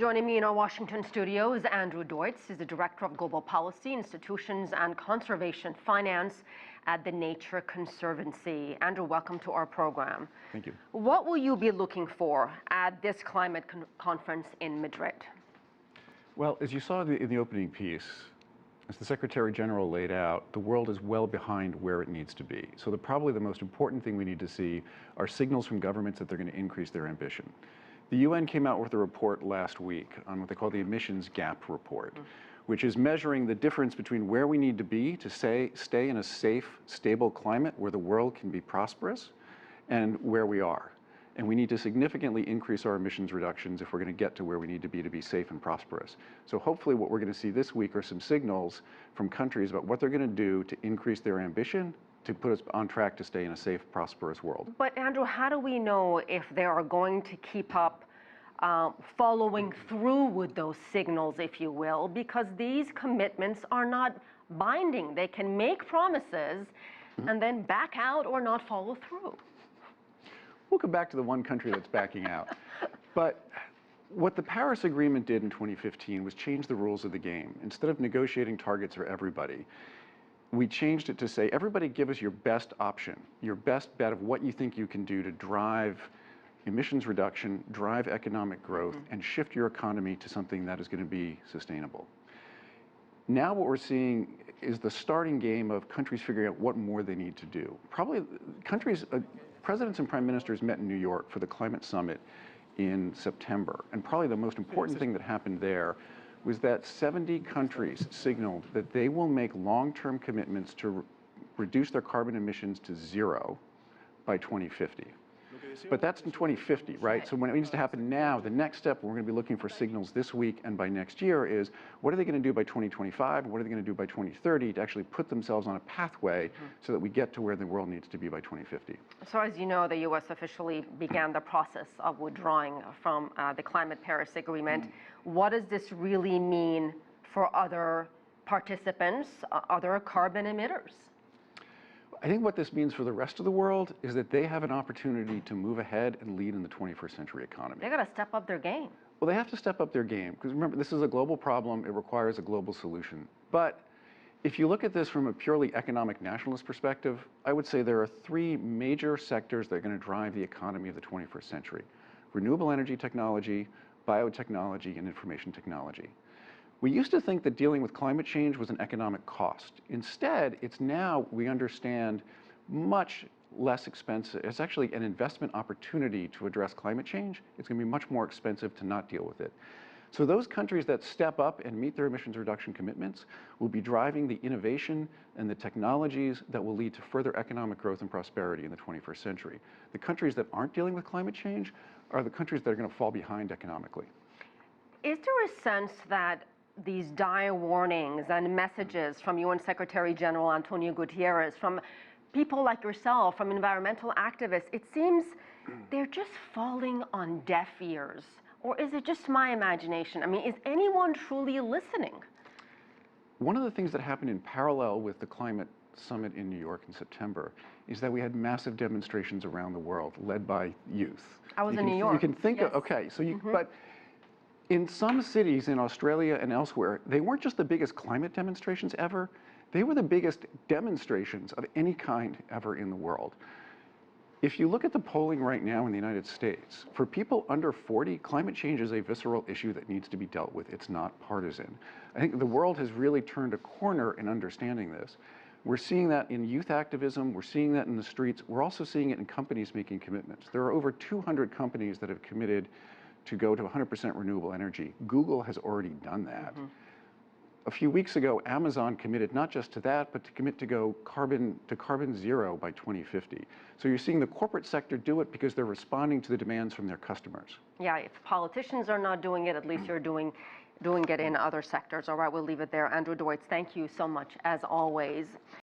Joining me in our Washington studio is Andrew Deutz. He's the Director of Global Policy, Institutions and Conservation Finance at the Nature Conservancy. Andrew, welcome to our program. Thank you. What will you be looking for at this climate conference in Madrid? Well, as you saw in the opening piece, as the Secretary General laid out, the world is well behind where it needs to be. So probably the most important thing we need to see are signals from governments that they're going to increase their ambition. The UN came out with a report last week on what they call the emissions gap report, which is measuring the difference between where we need to be to stay in a safe, stable climate where the world can be prosperous and where we are. And we need to significantly increase our emissions reductions if we're going to get to where we need to be safe and prosperous. So hopefully what we're going to see this week are some signals from countries about what they're going to do to increase their ambition to put us on track to stay in a safe, prosperous world. But Andrew, how do we know if they are going to keep up following through with those signals, if you will, because these commitments are not binding. They can make promises and then back out or not follow through. We'll come back to the one country that's backing out. But what the Paris Agreement did in 2015 was change the rules of the game. Instead of negotiating targets for everybody, we changed it to say, everybody give us your best option, your best bet of what you think you can do to drive emissions reduction, drive economic growth, and shift your economy to something that is going to be sustainable. Now what we're seeing is the starting game of countries figuring out what more they need to do. Probably countries, presidents and prime ministers met in New York for the climate summit in September. And probably the most important thing that happened there was that 70 countries signaled that they will make long-term commitments to reduce their carbon emissions to zero by 2050. But that's in 2050, right? So when it needs to happen now, the next step, we're going to be looking for signals this week and by next year is, what are they going to do by 2025? What are they going to do by 2030 to actually put themselves on a pathway so that we get to where the world needs to be by 2050? So as you know, the U.S. officially began the process of withdrawing from the Climate Paris Agreement. What does this really mean for other participants, other carbon emitters? I think what this means for the rest of the world is that they have an opportunity to move ahead and lead in the 21st century economy. They got to step up their game. Well, they have to step up their game because remember, this is a global problem. It requires a global solution. But if you look at this from a purely economic nationalist perspective, I would say there are three major sectors that are going to drive the economy of the 21st century: renewable energy technology, biotechnology, and information technology. We used to think that dealing with climate change was an economic cost. Instead, it's now, we understand, much less expensive. It's actually an investment opportunity to address climate change. It's going to be much more expensive to not deal with it. So those countries that step up and meet their emissions reduction commitments will be driving the innovation and the technologies that will lead to further economic growth and prosperity in the 21st century. The countries that aren't dealing with climate change are the countries that are going to fall behind economically. Is there a sense that these dire warnings and messages from UN Secretary General Antonio Guterres, from people like yourself, from environmental activists, it seems they're just falling on deaf ears? Or is it just my imagination? I mean, is anyone truly listening? One of the things that happened in parallel with the climate summit in New York in September is that we had massive demonstrations around the world led by youth. I was in New York. You can think of, okay, so but in some cities in Australia and elsewhere, they weren't just the biggest climate demonstrations ever, they were the biggest demonstrations of any kind ever in the world. If you look at the polling right now in the United States, for people under 40, climate change is a visceral issue that needs to be dealt with. It's not partisan. I think the world has really turned a corner in understanding this. We're seeing that in youth activism, we're seeing that in the streets, we're also seeing it in companies making commitments. There are over 200 companies that have committed to go to 100% renewable energy. Google has already done that. A few weeks ago, Amazon committed not just to that, but to commit to go carbon zero by 2050. So you're seeing the corporate sector do it because they're responding to the demands from their customers. Yeah, if politicians are not doing it, at least you're doing it in other sectors. All right, we'll leave it there. Andrew Deutz, thank you so much, as always.